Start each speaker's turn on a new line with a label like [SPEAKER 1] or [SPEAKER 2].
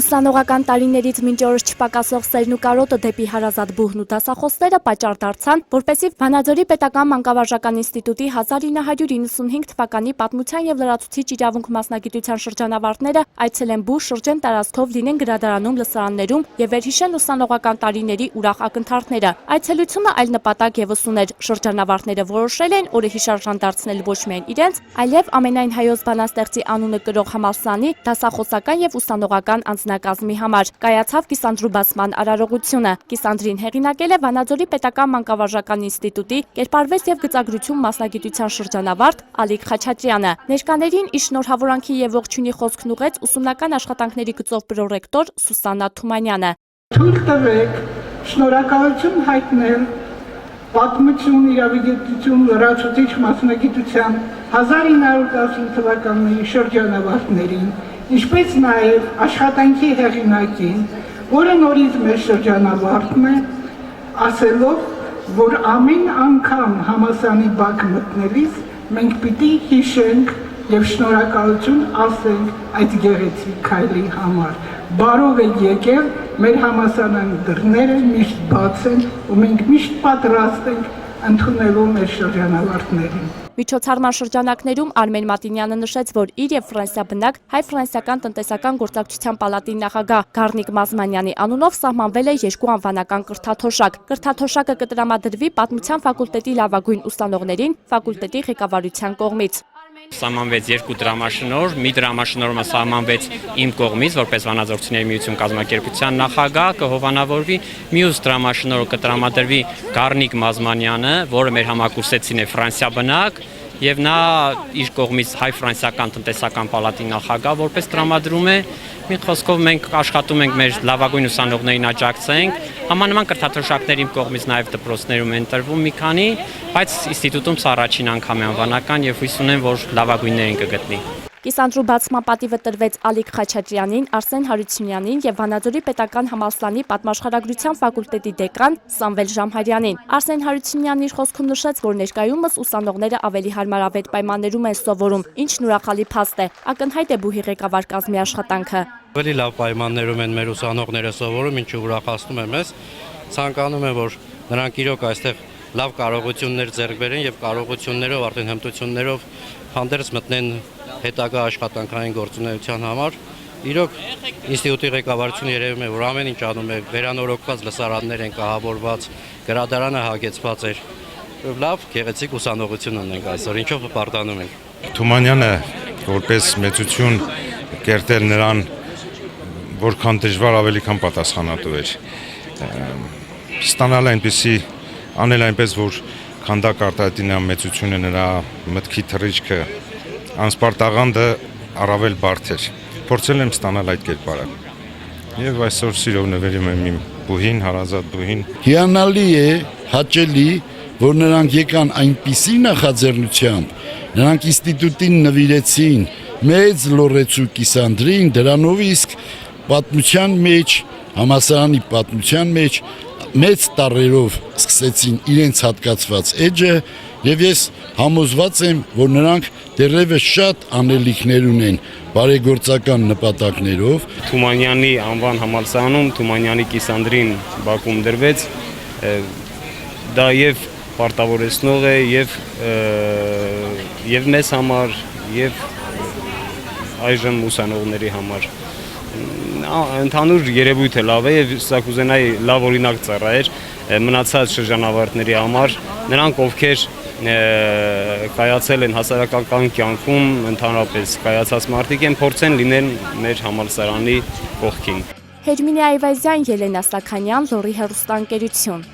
[SPEAKER 1] Ուսանողական տարիներից մինչ օրս չպակասող սերն ու կարոտը դեպի հարազատ բուհն ու դասախոսները պատճառ դարձան, որպեսզի Վանաձորի պետական մանկավարժական ինստիտուտի 1995 թվականի պատմության եւ լրացուցիչ իրավունք մասնագիտության շրջանավարտները այցելեն բուհ շրջեն տարածքով լինեն գրադարանում, լսարաններում եւ վերհիշեն ուսանողական տարիների ուրախ ակնթարթները։ Այցելությունը այլ նպատակ եւս ուներ։ Շրջանավարտները որոշել են օրը հիշարժան դարձնել ոչ միայն իրենց, այլև ամենայն հայոց բանաստեղծի անունը կրող համալսարանի դասախոսական եւ ուսանողական անձնակազմի համար կայացավ կիսանդրուբացման արարողությունը։ Կիսանդրին հեղինակել է Վանաձորի պետական մանկավարժական ինստիտուտի կերպարվեստի եւ գծագրություն մասնագիտության շրջանավարտ Ալիկ Խաչատրյանը։ Ներկաներին իր շնորհավորանքի եւ ողջույնի խոսքն ուղեց ուսումնական աշխատանքների գծով պրոռեկտոր Սուսաննա Թումանյանը։
[SPEAKER 2] Թույլ տվեք շնորհակալություն հայտնել պատմություն, իրավիճակություն, լրացուցիչ մասնագիտության 1915 թվականների շրջանավարտներին, ինչպես նաև աշխատանքի հեղինակին, որը նորից մեր շրջանավարտն է, ասելով, որ ամեն անգամ համալսարանի բակ մտնելիս մենք պիտի հիշենք եւ շնորհակալություն ասենք այդ գեղեցիկ քայլի համար։ Բարով եք եկել, մեր համալսարանի դռները միշտ բաց են ու մենք միշտ պատրաստ ենք ընդունելու մեր շրջանավարտներին։
[SPEAKER 1] Միջոցառման շրջանակներում Արմեն Մատինյանը նշեց, որ իր եւ Ֆրանսիա բնակ հայ-ֆրանսիական տնտեսական գործակցության պալատի նախագահ Գառնիկ Մազմանյանի անունով սահմանվել է 2 անվանական կրթաթոշակ։ Կրթաթոշակը կտրամադրվի պատմության ֆակուլտետի լավագույն ուսանողներին ֆակուլտետի ղեկավարության կողմից։
[SPEAKER 3] Սահմանվեց 2 դրամաշնորհ, մի դրամաշնորհը սահմանվեց իմ կողմից, որպես Վանաձորցիների միություն կազմակերպության նախագահ կհովանավորվի, մյուս դրամաշնորհը կտրամադրվի Գառնիկ Մազմանյանը, որը մեր համակուրսեցին է Ֆրանսիա բնակ, եւ նա իր կողմից հայ-ֆրանսիական տնտեսական պալատի նախագահ որպես տրամադրում է։ Մի խոսքով մենք աշխատում ենք մեր լավագույն ուսանողներին աջակցենք, համանման կրթաթոշակներ իմ կողմից նաև դպրոցներում են տրվում մի քանի, բայց ինստիտուտում սա առաջին անգամ է անվանական եւ հույս ունեմ, որ լավագույններին կգտնի։
[SPEAKER 1] Կիսանդրուբացման պատիվը տրվեց Ալիկ Խաչատրյանին, Արսեն Հարությունյանին եւ Վանաձորի պետական համալսարանի պատմաշխարհագրության ֆակուլտետի դեկան Սամվել Ժամհարյանին։ Արսեն Հարությունյանն իր խոսքում նշեց, որ ներկայումս ուսանողները ավելի հարմարավետ պայմաններում են սովորում, ինչն ուրախալի փաստ է։ Ակնհայտ է բուհի ղեկավար կազմի աշխատանքը։
[SPEAKER 4] Ավելի լավ պայմաններում են մեր ուսանողները սովորում, ինչը ուրախացնում է մեզ։ Ցանկանում եմ, որ նրանք իրոք այստեղ լավ կարողություններ ձեռք բերեն եւ կարողություններով, արդեն հմտություններով հանդերձ մտնեն հետագա աշխատանքային գործունեության համար։ Իրոք ինստիտուտի ղեկավարությունը երևում է, որ ամեն ինչ անում է, վերանորոգված լսարաններ են կահավորված, գրադարանը հագեցված էր։ Լավ, գեղեցիկ ուսանողություն ունենք այսօր, ինչով հպարտանում ենք։
[SPEAKER 5] Թումանյանը որպես մեծություն կերտել նրան որքան դժվար ավելի քան պատասխանատու էր։ Ստանալ այնպեսի անել այնպես, որ քանդակ արտահայտի նրա մեծությունը, նրա մտքի թռիչքը, անսպարտաղանդը առավել բարդ էր։ Փորձել եմ ստանալ այդ կերպարը։ Եվ այսօր սիրով նվերում եմ իմ բուհին, հարազատ բուհին։
[SPEAKER 6] Հիանալի է, հաճելի, որ նրանք եկան այնպիսի նախաձեռնությամբ, նրանք ինստիտուտին նվիրեցին մեծ լոռեցու կիսանդրին, դրանով իսկ պատմության մեջ, համալսարանի պատմության մեջ մեծ տառերով սկսեցին իրենց հատկացված էջը եւ ես համոզված եմ, որ նրանք դեռևս շատ անելիքներ ունեն բարեգործական նպատակներով։
[SPEAKER 3] Թումանյանի անվան համալսարանում Թումանյանի կիսանդրին բակում դրվեց, դա եւ պարտավորեցնող է եւ մեզ համար եւ այժմ ուսանողների համար։ Ընդհանուր երևույթը լավ է եւ սա կուզենայի լավ օրինակ ծառայեր մնացած շրջանավարտների համար, նրանք ովքեր կայացել են հասարակական կյանքում, ընդհանրապես կայացած մարդիկ են, փորձեն լինեն մեր համալսարանի կողքին։
[SPEAKER 1] Հերմինե Այվազյան, Ելենա Սաքանյան, Լոռի հեռուստաընկերություն։